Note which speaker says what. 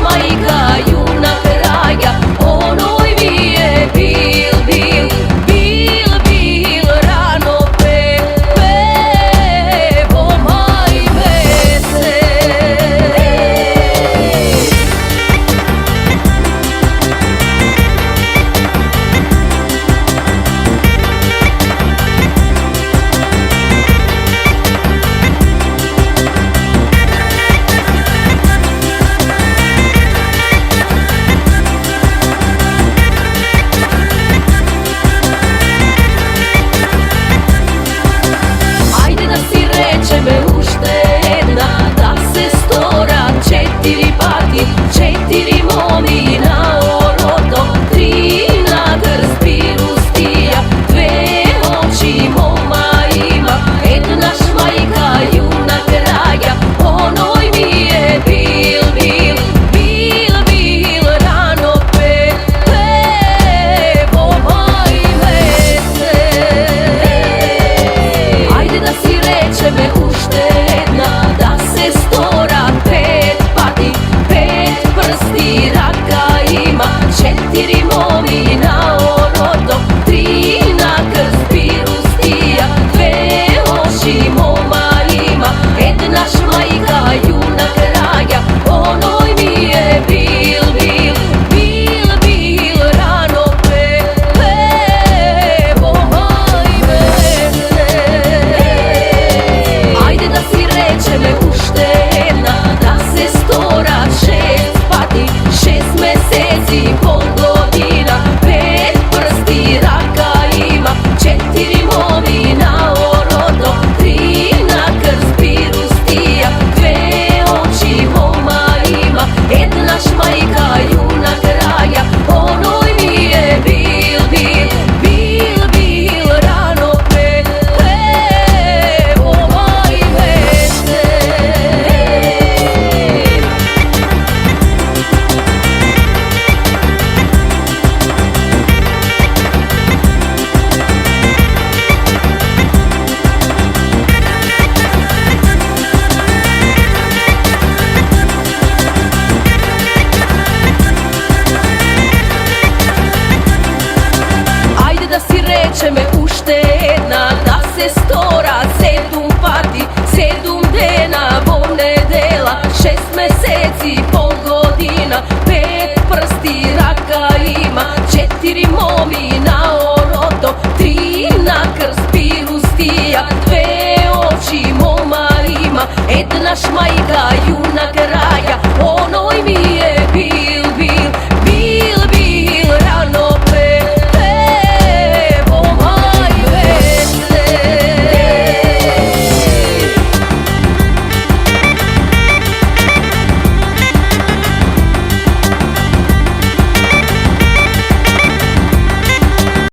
Speaker 1: majka junak raja, onoj mi je bil rano pevo majve se. Četiri momi na oroto, tri na krst pirustija, dve oči moma ima, jedna šmajka junak raja, onoj mi je bil rano pevo majve se. Ajde da si reče me uštedna, da se stora pet pati, prsti raka ima, četiri momi na oroto, tri na krst pirustija, dve oči moma ima, jedna šmajka junak raja, onoj mi je bil rano pevo majve se. Ajde da si reče me uštedna, da se stora šest meseci, pol godina, pet prsti raka ima, četiri momi na oroto, tri na krst pirustija, dve oči moma ima, jedna šmajka junak raja, onoj mi je bil rano pevo majve se. Reče me uštedna, da se stora sedum pati, sedum dena, bom nedela, šest meseci, pol godina, pet prsti raka ima, četiri momi na oroto, tri na krst pirustija, dve oči moma ima, jedna šmajka junak raja,